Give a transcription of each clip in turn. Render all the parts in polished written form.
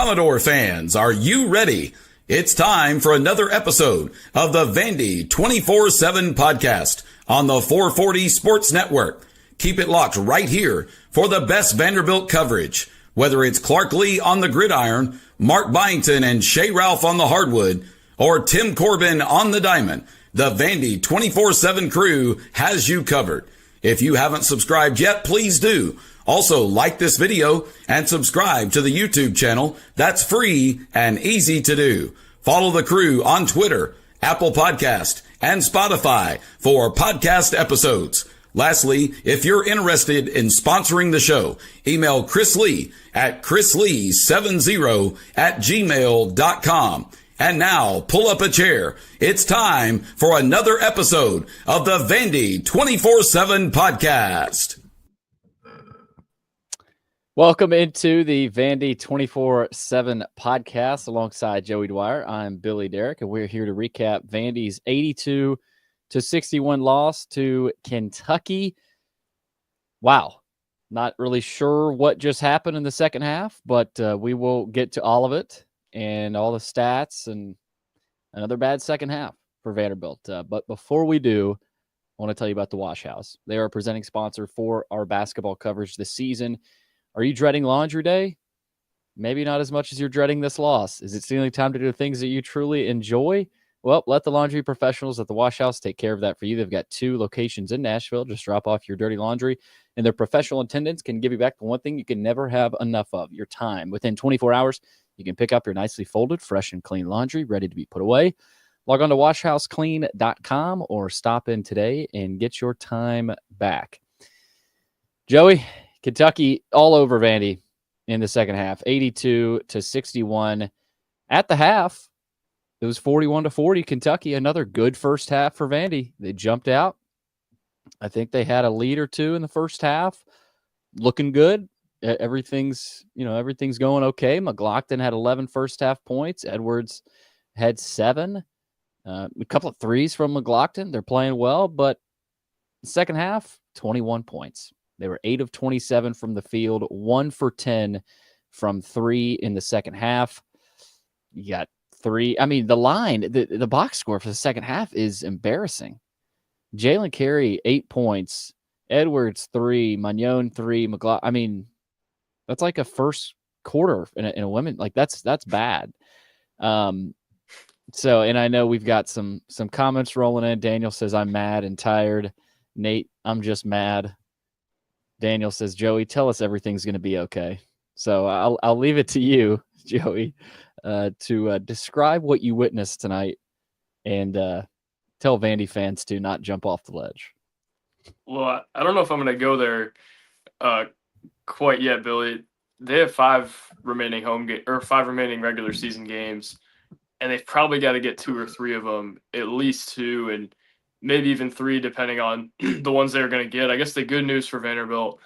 Commodore fans, are you ready? It's time for another episode of the Vandy 24/7 podcast on the 440 Sports Network. Keep it locked right here for the best Vanderbilt coverage. Whether it's Clark Lee on the gridiron, Mark Byington and Shea Ralph on the hardwood, or Tim Corbin on the diamond, the Vandy 24/7 crew has you covered. If you haven't subscribed yet, please do. Also, like this video and subscribe to the YouTube channel. That's free and easy to do. Follow the crew on Twitter, Apple Podcast, and Spotify for podcast episodes. Lastly, if you're interested in sponsoring the show, email Chris Lee at chrislee70@gmail.com. And now, pull up a chair. It's time for another episode of the Vandy 24/7 podcast. Welcome into the Vandy 24/7 podcast alongside Joey Dwyer. I'm Billy Derrick, and we're here to recap Vandy's 82-61 loss to Kentucky. Wow. Not really sure what just happened in the second half, but we will get to all of it and all the stats and another bad second half for Vanderbilt. But before we do, I want to tell you about the Wash House. They are a presenting sponsor for our basketball coverage this season. Are you dreading laundry day? Maybe not as much as you're dreading this loss. Is it stealing time to do things that you truly enjoy? Well, let the laundry professionals at the Wash House take care of that for you. They've got 2 locations in Nashville. Just drop off your dirty laundry, and their professional attendants can give you back the one thing you can never have enough of, your time. Within 24 hours, you can pick up your nicely folded, fresh and clean laundry ready to be put away. Log on to washhouseclean.com or stop in today and get your time back. Joey, Kentucky all over Vandy in the second half, 82-61. At the half, it was 41-40 Kentucky. Another good first half for Vandy. They jumped out. I think they had a lead or two in the first half. Looking good. Everything's going okay. McLaughlin had 11 first half points. Edwards had 7. A couple of threes from McLaughlin. They're playing well, but second half, 21 points. They were 8 of 27 from the field, 1 for 10 from 3 in the second half. You got 3. I mean, the line, the box score for the second half is embarrassing. Jalen Carey, 8 points. Edwards, 3. Magnon, 3. McLaughlin. I mean, that's like a first quarter in a women. Like that's bad. So, and I know we've got some comments rolling in. Daniel says, I'm mad and tired. Nate, I'm just mad. Daniel says, Joey, tell us everything's going to be okay. So I'll leave it to you, Joey, to describe what you witnessed tonight and tell Vandy fans to not jump off the ledge. Well, I don't know if I'm going to go there quite yet, Billy. They have 5 remaining regular season games, and they've probably got to get 2 or 3 of them, at least 2, and maybe even 3, depending on the ones they're going to get. I guess the good news for Vanderbilt,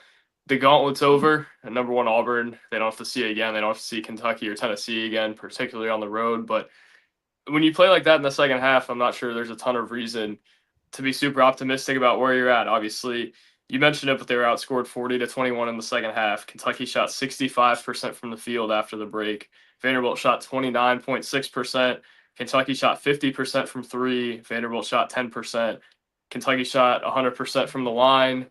the gauntlet's over. At number 1 Auburn, they don't have to see it again. They don't have to see Kentucky or Tennessee again, particularly on the road. But when you play like that in the second half, I'm not sure there's a ton of reason to be super optimistic about where you're at. Obviously, you mentioned it, but they were outscored 40-21 in the second half. Kentucky shot 65% from the field after the break. Vanderbilt shot 29.6%. Kentucky shot 50% from 3. Vanderbilt shot 10%. Kentucky shot 100% from the line.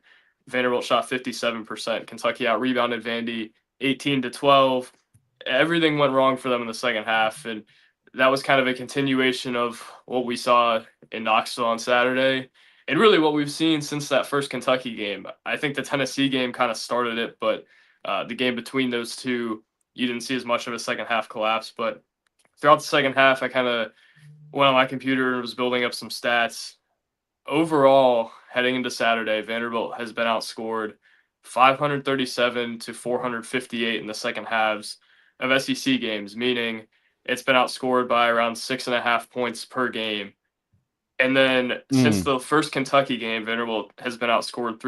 Vanderbilt shot 57%. Kentucky out-rebounded Vandy 18-12. Everything went wrong for them in the second half, and that was kind of a continuation of what we saw in Knoxville on Saturday, and really what we've seen since that first Kentucky game. I think the Tennessee game kind of started it, but the game between those two, you didn't see as much of a second half collapse. But throughout the second half, I kind of went on my computer and was building up some stats. Overall, heading into Saturday, Vanderbilt has been outscored 537-458 in the second halves of SEC games, meaning it's been outscored by around 6.5 points per game. And then since the first Kentucky game, Vanderbilt has been outscored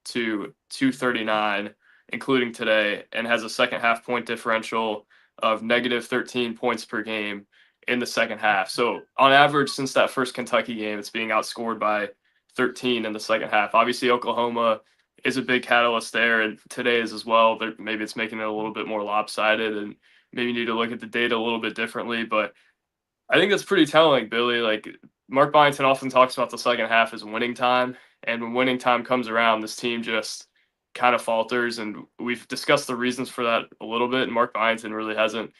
330-239, including today, and has a second half point differential of negative 13 points per game in the second half. So on average, since that first Kentucky game, it's being outscored by 13 in the second half. Obviously, Oklahoma is a big catalyst there, and today is as well. But maybe it's making it a little bit more lopsided, and maybe you need to look at the data a little bit differently. But I think that's pretty telling, Billy. Like Mark Byington often talks about the second half as winning time, and when winning time comes around, this team just kind of falters. And we've discussed the reasons for that a little bit. And Mark Byington really hasn't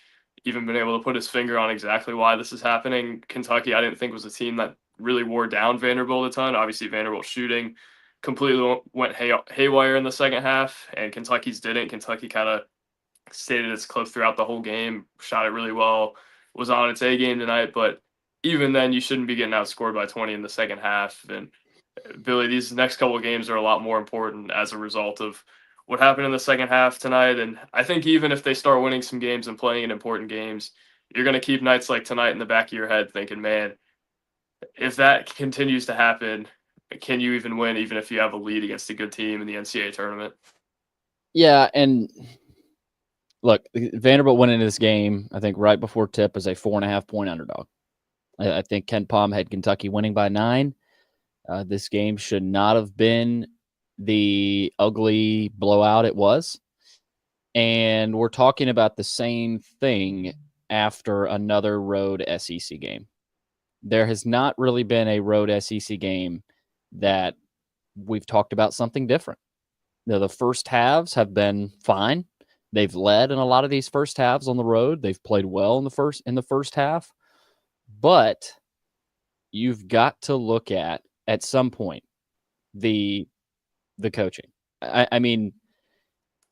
even been able to put his finger on exactly why this is happening. Kentucky, I didn't think was a team that really wore down Vanderbilt a ton. Obviously, Vanderbilt shooting completely went haywire in the second half, and Kentucky's didn't. Kentucky kind of stayed at its clip throughout the whole game, shot it really well, was on its A game tonight. But even then, you shouldn't be getting outscored by 20 in the second half. And Billy, these next couple of games are a lot more important as a result of what happened in the second half tonight. And I think even if they start winning some games and playing in important games, you're going to keep nights like tonight in the back of your head thinking, man, if that continues to happen, can you even win, even if you have a lead against a good team in the NCAA tournament? Yeah, and look, Vanderbilt went into this game, I think, right before tip as a 4.5-point underdog. I think Ken Pom had Kentucky winning by 9. This game should not have been the ugly blowout it was. And we're talking about the same thing after another road SEC game. There has not really been a road SEC game that we've talked about something different. The first halves have been fine. They've led in a lot of these first halves on the road. They've played well in the first half. But you've got to look at some point, the coaching. I mean,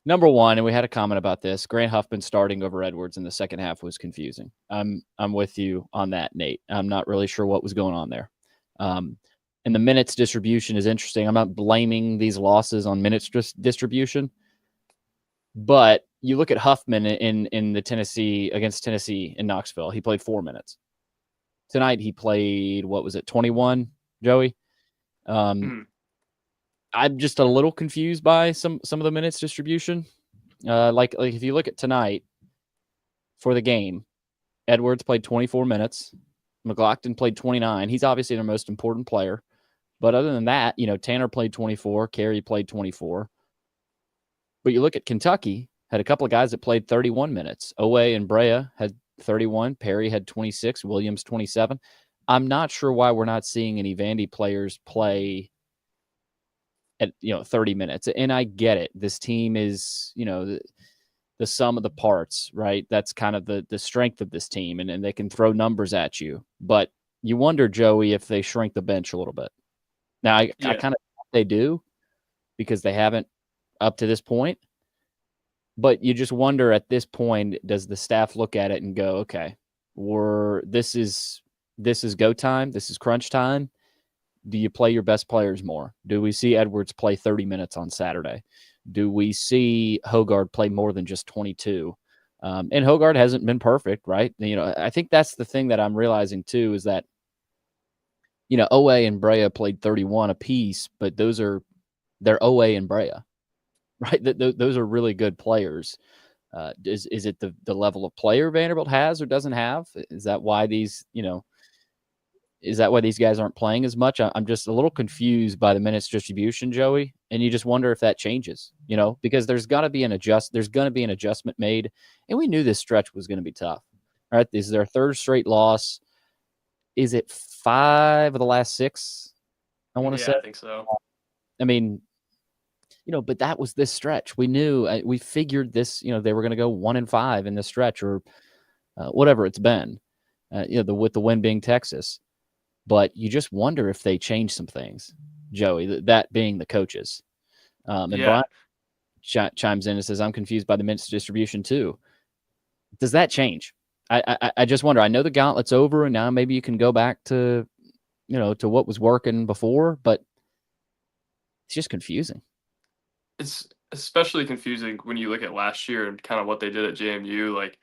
number one, and we had a comment about this, Grant Huffman starting over Edwards in the second half was confusing. I'm with you on that, Nate. I'm not really sure what was going on there. And the minutes distribution is interesting. I'm not blaming these losses on minutes distribution, but you look at Huffman in the Tennessee against Tennessee in Knoxville. He played 4 minutes. Tonight he played, 21, Joey? I'm just a little confused by some of the minutes distribution. Like if you look at tonight for the game, Edwards played 24 minutes. McLaughlin played 29. He's obviously their most important player. But other than that, Tanner played 24. Carey played 24. But you look at Kentucky, had a couple of guys that played 31 minutes. Owe and Brea had 31. Perry had 26. Williams 27. I'm not sure why we're not seeing any Vandy players play at 30 minutes. And I get it. This team is, the sum of the parts, right? That's kind of the strength of this team, and they can throw numbers at you. But you wonder, Joey, if they shrink the bench a little bit. Now, I kind of think they do because they haven't up to this point. But you just wonder at this point, does the staff look at it and go, okay, this is go time. This is crunch time. Do you play your best players more? Do we see Edwards play 30 minutes on Saturday? Do we see Hogard play more than just 22? And Hogard hasn't been perfect, right? I think that's the thing that I'm realizing too is that, Owe and Brea played 31 apiece, but they're Owe and Brea, right? Those are really good players. Is it the level of player Vanderbilt has or doesn't have? Is that why these guys aren't playing as much? I'm just a little confused by the minutes distribution, Joey. And you just wonder if that changes, because there's going to be an adjustment made. And we knew this stretch was going to be tough. All right. This is their third straight loss. Is it 5 of the last 6? I want to say. I think so. I mean, but that was this stretch. We knew, we figured this, they were going to go 1-5 in this stretch or whatever it's been, with the win being Texas. But you just wonder if they change some things, Joey, that being the coaches. And Brian chimes in and says, I'm confused by the minutes distribution too. Does that change? I just wonder. I know the gauntlet's over, and now maybe you can go back to, to what was working before, but it's just confusing. It's especially confusing when you look at last year and kind of what they did at JMU. Like,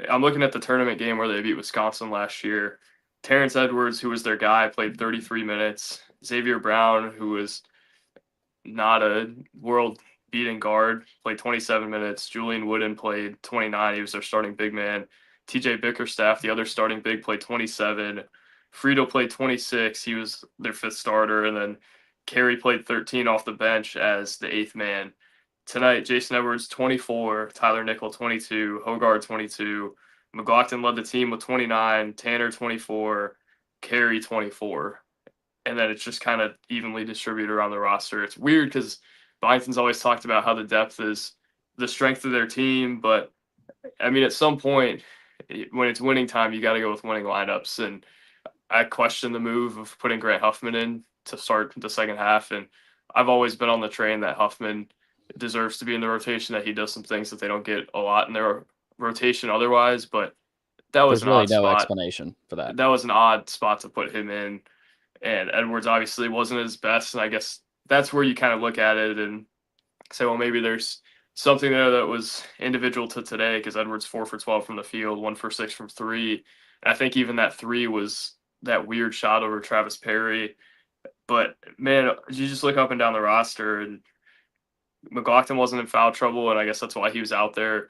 I'm looking at the tournament game where they beat Wisconsin last year. Terrence Edwards, who was their guy, played 33 minutes. Xavier Brown, who was not a world-beating guard, played 27 minutes. Julian Wooden played 29. He was their starting big man. TJ Bickerstaff, the other starting big, played 27. Frito played 26. He was their 5th starter. And then Carey played 13 off the bench as the eighth man. Tonight, Jason Edwards 24, Tyler Nickel 22, Hogard 22, McLaughlin led the team with 29, Tanner 24, Carey 24. And then it's just kind of evenly distributed around the roster. It's weird because Byington's always talked about how the depth is the strength of their team, but I mean, at some point, when it's winning time, you got to go with winning lineups. And I question the move of putting Grant Huffman in to start the second half. And I've always been on the train that Huffman deserves to be in the rotation, that he does some things that they don't get a lot in their rotation otherwise. But that was There's an really odd no spot. explanation for that. That was an odd spot to put him in. And Edwards obviously wasn't his best. And I guess that's where you kind of look at it and say, well, maybe there's something there that was individual to today, because Edwards 4 for 12 from the field, 1 for 6 from three. And I think even that three was that weird shot over Travis Perry. But man, you just look up and down the roster, and McLaughlin wasn't in foul trouble, and I guess that's why he was out there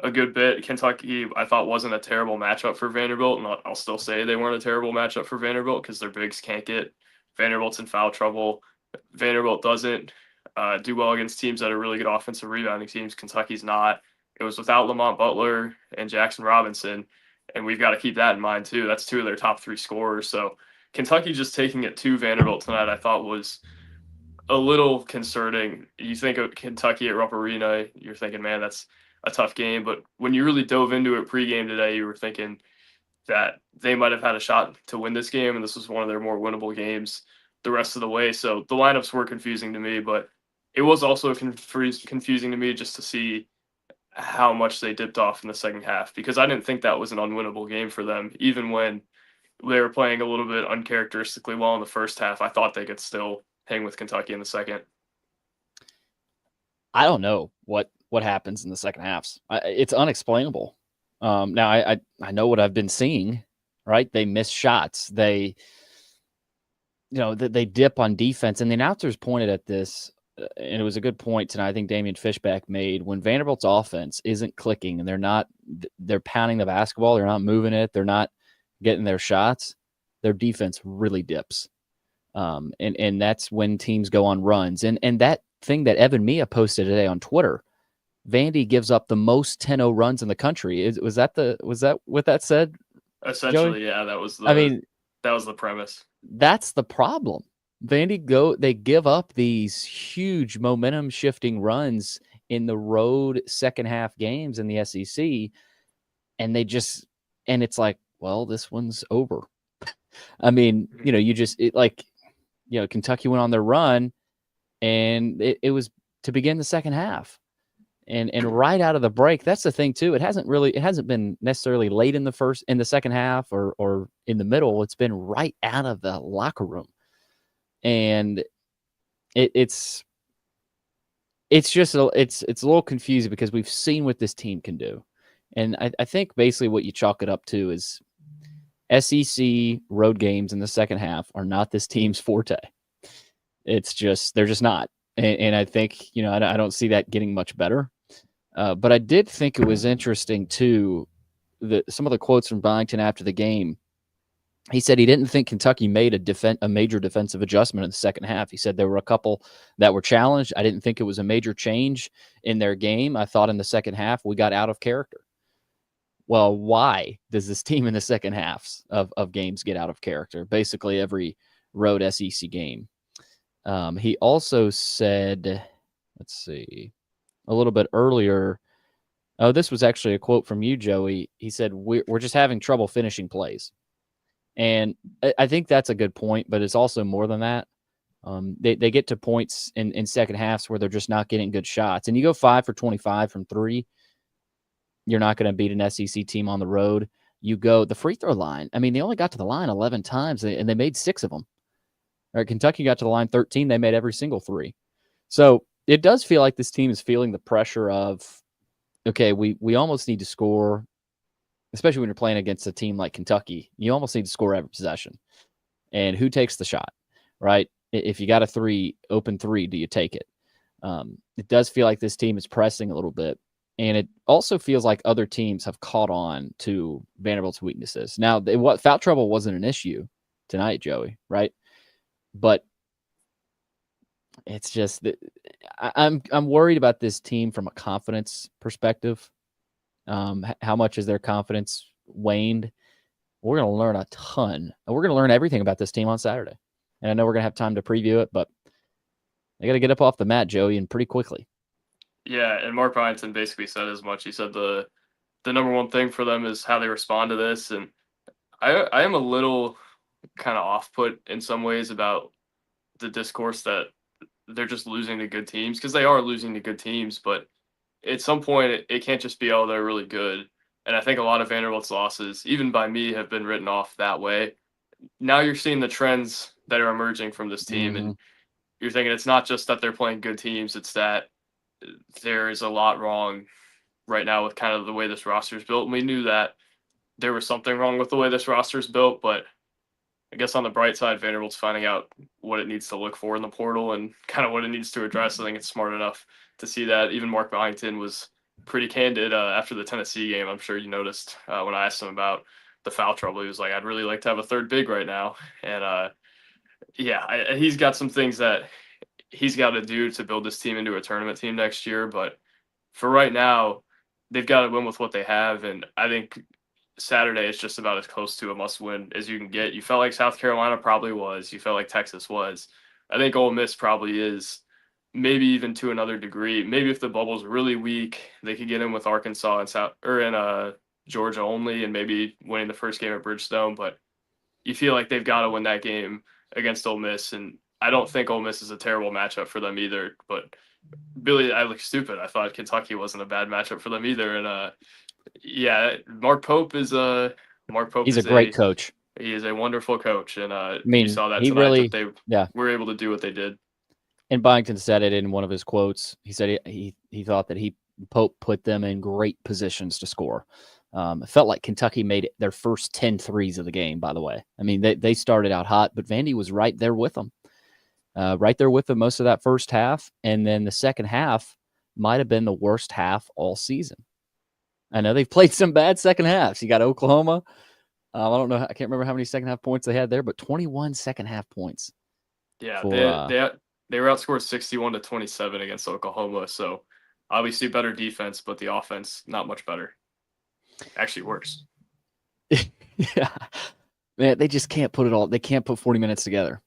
a good bit. Kentucky, I thought, wasn't a terrible matchup for Vanderbilt, and I'll still say they weren't a terrible matchup for Vanderbilt because their bigs can't get. Vanderbilt's in foul trouble. Vanderbilt doesn't do well against teams that are really good offensive rebounding teams. Kentucky's not. It was without Lamont Butler and Jackson Robinson, and we've got to keep that in mind too. That's two of their top three scorers. So Kentucky just taking it to Vanderbilt tonight, I thought, was a little concerning. You think of Kentucky at Rupp Arena, you're thinking, man, that's a tough game. But when you really dove into it pregame today, you were thinking that they might have had a shot to win this game, and this was one of their more winnable games the rest of the way. So the lineups were confusing to me, but it was also confusing to me just to see how much they dipped off in the second half, because I didn't think that was an unwinnable game for them. Even when they were playing a little bit uncharacteristically well in the first half, I thought they could still hang with Kentucky in the second. I don't know what happens in the second halves. It's unexplainable. Now I know what I've been seeing, right? They miss shots. They dip on defense, and the announcers pointed at this, and it was a good point tonight. I think Damian Fishback made, when Vanderbilt's offense isn't clicking and they're pounding the basketball, they're not moving it, they're not getting their shots, their defense really dips. And that's when teams go on runs. And that thing that Evan Mia posted today on Twitter, Vandy gives up the most 10-0 runs in the country. Was that what that said? Essentially, Joey? Yeah, that was the premise. That's the problem. Vandy they give up these huge momentum shifting runs in the road second half games in the SEC, and it's like, well, this one's over. I mean, Kentucky went on their run, and it was to begin the second half. And right out of the break, that's the thing too. It hasn't been necessarily late in the second half or in the middle. It's been right out of the locker room. And it's just a little confusing because we've seen what this team can do. And I think basically what you chalk it up to is SEC road games in the second half are not this team's forte. They're just not. And I think, I don't see that getting much better. But I did think it was interesting too, some of the quotes from Byington after the game. He said he didn't think Kentucky made a major defensive adjustment in the second half. He said there were a couple that were challenged. I didn't think it was a major change in their game. I thought in the second half we got out of character. Well, why does this team in the second halves of games get out of character? Basically every road SEC game. He also said, let's see, a little bit earlier. Oh, this was actually a quote from you, Joey. He said, we're just having trouble finishing plays. And I think that's a good point, but it's also more than that. They get to points in second halves where they're just not getting good shots. And you go 5 for 25 from three, you're not going to beat an SEC team on the road. You go the free throw line. I mean, they only got to the line 11 times, and they made 6 of them. All right, Kentucky got to the line 13. They made every single 3. So it does feel like this team is feeling the pressure of, okay, we almost need to score, especially when you're playing against a team like Kentucky. You almost need to score every possession. And who takes the shot, right? If you got a open three, do you take it? It does feel like this team is pressing a little bit. And it also feels like other teams have caught on to Vanderbilt's weaknesses. Now, foul trouble wasn't an issue tonight, Joey, right? But it's just that I'm worried about this team from a confidence perspective. How much has their confidence waned? We're going to learn a ton. And we're going to learn everything about this team on Saturday. And I know we're going to have time to preview it, but they got to get up off the mat, Joey, and pretty quickly. Yeah, and Mark Byington basically said as much. He said the number one thing for them is how they respond to this. And I am a little kind of off put in some ways about the discourse that they're just losing to good teams, because they are losing to good teams. But at some point, it can't just be, oh, they're really good. And I think a lot of Vanderbilt's losses, even by me, have been written off that way. Now you're seeing the trends that are emerging from this team, and you're thinking it's not just that they're playing good teams, it's that there is a lot wrong right now with kind of the way this roster is built. And we knew that there was something wrong with the way this roster is built, but I guess on the bright side, Vanderbilt's finding out what it needs to look for in the portal and kind of what it needs to address. I think it's smart enough to see that. Even Mark Byington was pretty candid after the Tennessee game. I'm sure you noticed when I asked him about the foul trouble. He was like, I'd really like to have a third big right now. And he's got some things that he's got to do to build this team into a tournament team next year. But for right now, they've got to win with what they have. And I think Saturday is just about as close to a must-win as you can get. You felt like South Carolina probably was. You felt like Texas was. I think Ole Miss probably is, maybe even to another degree. Maybe if the bubble's really weak, they could get in with Arkansas and Georgia only, and maybe winning the first game at Bridgestone. But you feel like they've got to win that game against Ole Miss, and I don't think Ole Miss is a terrible matchup for them either. But Billy, I look stupid. I thought Kentucky wasn't a bad matchup for them either, and Mark Pope is a great coach. He is a wonderful coach, and you saw that he tonight really, that they were able to do what they did. And Byington said it in one of his quotes. He said he thought that Pope put them in great positions to score. It felt like Kentucky made it their first 10 threes of the game, by the way. I mean, they started out hot, but Vandy was right there with them. Most of that first half. And then the second half might have been the worst half all season. I know they've played some bad second halves. You got Oklahoma. I don't know. I can't remember how many second half points they had there, but 21 second half points. Yeah, they were outscored 61-27 against Oklahoma. So obviously better defense, but the offense not much better. Actually worse. Yeah, man, they just can't put it all. They can't put 40 minutes together.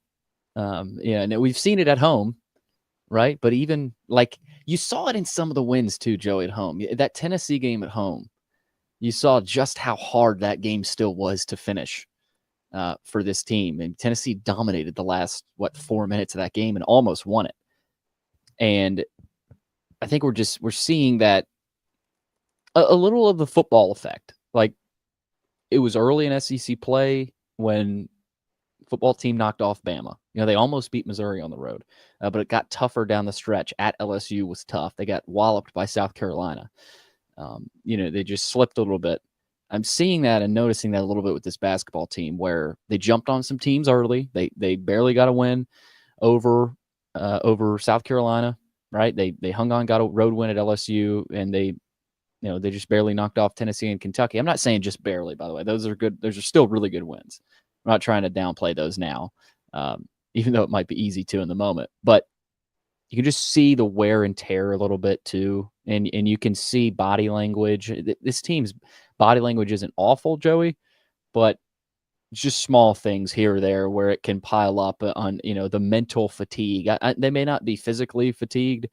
And we've seen it at home, right? But even like you saw it in some of the wins too, Joey, at home. That Tennessee game at home, you saw just how hard that game still was to finish for this team. And Tennessee dominated the last 4 minutes of that game and almost won it. And I think we're seeing that a little of the football effect. Like it was early in SEC play when football team knocked off Bama. They almost beat Missouri on the road, but it got tougher down the stretch. At LSU was tough. They got walloped by South Carolina. They just slipped a little bit. I'm seeing that and noticing that a little bit with this basketball team where they jumped on some teams early. They barely got a win over South Carolina, right? They hung on, got a road win at LSU, and they just barely knocked off Tennessee and Kentucky. I'm not saying just barely, by the way. Those are good. Those are still really good wins. I'm not trying to downplay those now, even though it might be easy to in the moment. But you can just see the wear and tear a little bit too, and you can see body language. This team's body language isn't awful, Joey, but it's just small things here or there where it can pile up on the mental fatigue. They may not be physically fatigued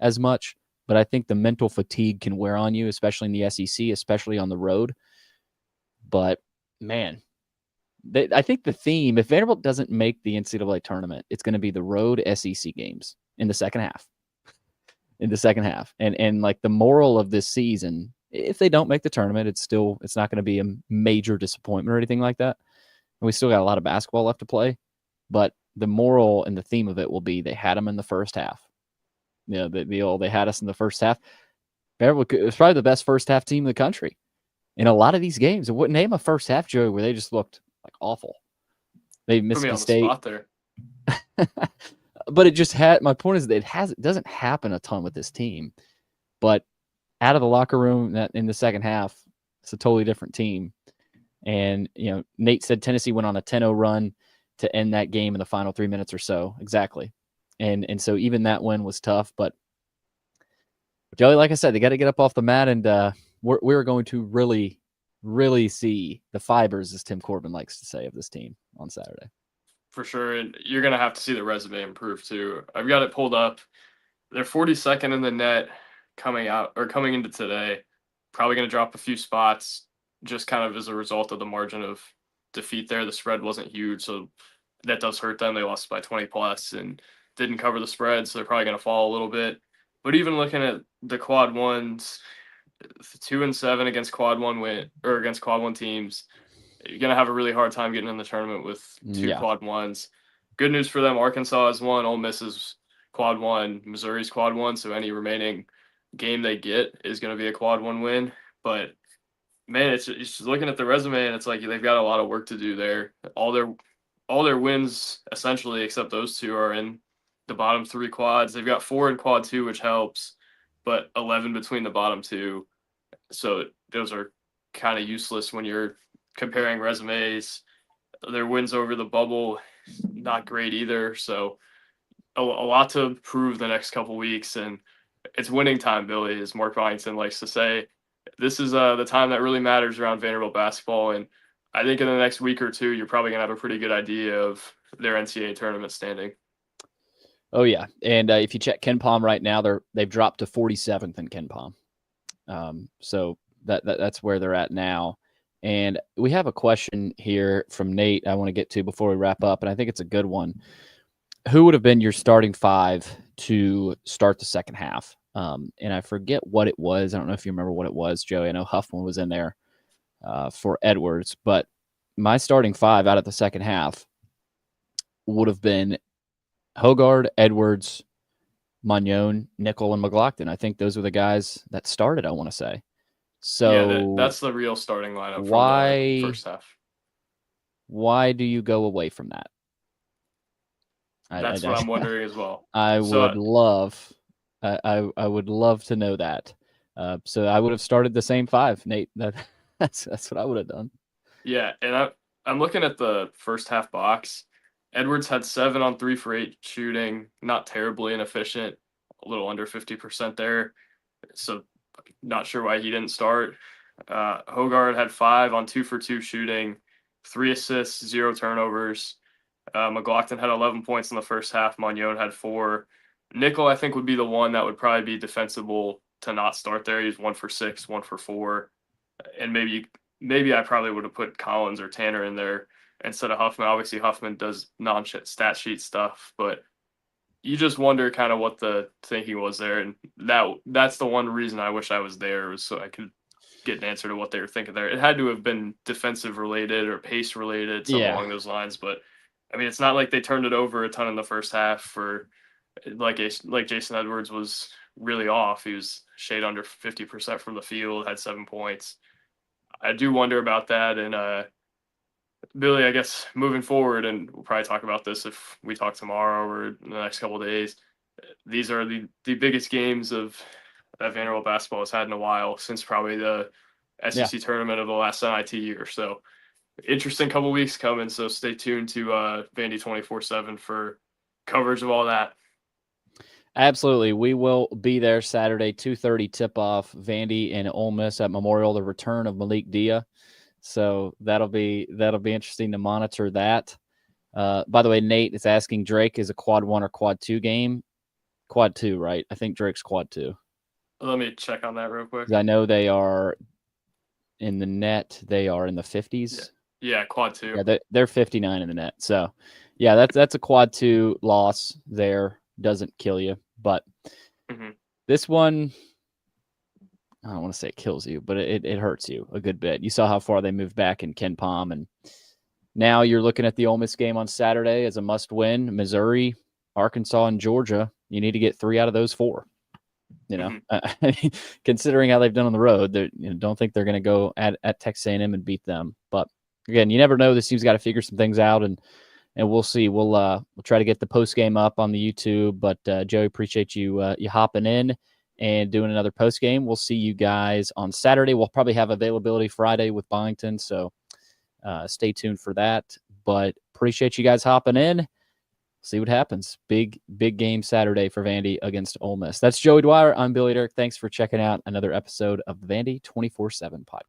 as much, but I think the mental fatigue can wear on you, especially in the SEC, especially on the road. But man, I think the theme, if Vanderbilt doesn't make the NCAA tournament, it's going to be the road SEC games in the second half. And like the moral of this season, if they don't make the tournament, it's not going to be a major disappointment or anything like that. And we still got a lot of basketball left to play, but the moral and the theme of it will be they had them in the first half. They had us in the first half. Vanderbilt was probably the best first half team in the country. In a lot of these games, it wouldn't name a first half, Joey, where they just looked like awful. They Mississippi State. Spot there. But it just had. My point is that it doesn't happen a ton with this team. But out of the locker room in the second half, it's a totally different team. And Nate said Tennessee went on a 10-0 run to end that game in the final 3 minutes or so. Exactly. And so even that win was tough. But Joey, like I said, they got to get up off the mat, and we're going to really, really see the fibers, as Tim Corbin likes to say, of this team on Saturday. For sure, and you're going to have to see the resume improve too. I've got it pulled up. They're 42nd in the net coming into today. Probably going to drop a few spots just kind of as a result of the margin of defeat there. The spread wasn't huge, so that does hurt them. They lost by 20 plus and didn't cover the spread, so they're probably going to fall a little bit. But even looking at the quad ones, 2-7 against quad one teams, you're going to have a really hard time getting in the tournament with two quad ones. Good news for them, Arkansas is one, Ole Miss is quad one, Missouri's quad one, so any remaining game they get is going to be a quad one win. But man, it's just looking at the resume, and it's like they've got a lot of work to do there. All their wins, essentially, except those two, are in the bottom three quads. They've got 4 in quad 2, which helps, but 11 between the bottom two. So those are kind of useless when you're comparing resumes. Their wins over the bubble, not great either. So a lot to prove the next couple weeks, and it's winning time, Billy, as Mark Byington likes to say. This is the time that really matters around Vanderbilt basketball, and I think in the next week or two, you're probably going to have a pretty good idea of their NCAA tournament standing. Oh, yeah. And if you check KenPom right now, they've dropped to 47th in KenPom. So that's where they're at now. And we have a question here from Nate I want to get to before we wrap up, and I think it's a good one. Who would have been your starting 5 to start the second half? And I forget what it was. I don't know if you remember what it was, Joey. I know Huffman was in there for Edwards, but my starting 5 out of the second half would have been Hogard, Edwards, Magnon, Nickel, and McLaughlin. I think those were the guys that started, I want to say. So yeah, that's the real starting lineup from the first half. Why do you go away from that? That's what I'm wondering as well. I would love to know that. So I would have started the same 5, Nate. That's what I would have done. Yeah, and I'm looking at the first half box. Edwards had 7 on 3 for 8 shooting, not terribly inefficient, a little under 50% there. So not sure why he didn't start. Hogard had 5 on 2 for 2 shooting, 3 assists, 0 turnovers. McLaughlin had 11 points in the first half. Magnon had 4. Nickel, I think, would be the one that would probably be defensible to not start there. He's 1 for 6, 1 for 4. And maybe I probably would have put Collins or Tanner in there instead of Huffman. Obviously, Huffman does non-stat sheet stuff, but you just wonder kind of what the thinking was there. And that's the one reason I wish I was there, was so I could get an answer to what they were thinking there. It had to have been defensive related or pace related, something along those lines. But I mean, it's not like they turned it over a ton in the first half. For like Jason Edwards was really off. He was shade under 50% from the field, had 7 points. I do wonder about that. And Billy, I guess moving forward, and we'll probably talk about this if we talk tomorrow or in the next couple of days, these are the biggest games that Vanderbilt basketball has had in a while, since probably the SEC tournament of the last NIT year. So interesting couple of weeks coming. So stay tuned to Vandy 24/7 for coverage of all that. Absolutely. We will be there Saturday, 2:30 tip-off, Vandy and Ole Miss at Memorial, the return of Malik Dia. So that'll be interesting to monitor that. By the way, Nate is asking, Drake is a quad 1 or quad 2 game? Quad 2, right? I think Drake's quad 2. Let me check on that real quick. I know they are in the net. They are in the 50s. Yeah, quad 2. Yeah, they're 59 in the net. So, yeah, that's a quad 2 loss there. Doesn't kill you. But this one, I don't want to say it kills you, but it hurts you a good bit. You saw how far they moved back in KenPom, and now you're looking at the Ole Miss game on Saturday as a must-win. Missouri, Arkansas, and Georgia. You need to get 3 out of those 4. You know, considering how they've done on the road, don't think they're going to go at Texas A&M and beat them. But again, you never know. This team's got to figure some things out, and we'll see. We'll try to get the post game up on the YouTube. But Joey, appreciate you hopping in and doing another post game. We'll see you guys on Saturday. We'll probably have availability Friday with Byington, so stay tuned for that. But appreciate you guys hopping in. see what happens. Big game Saturday for Vandy against Ole Miss. That's Joey Dwyer. I'm Billy Derrick. Thanks for checking out another episode of the Vandy 24/7 podcast.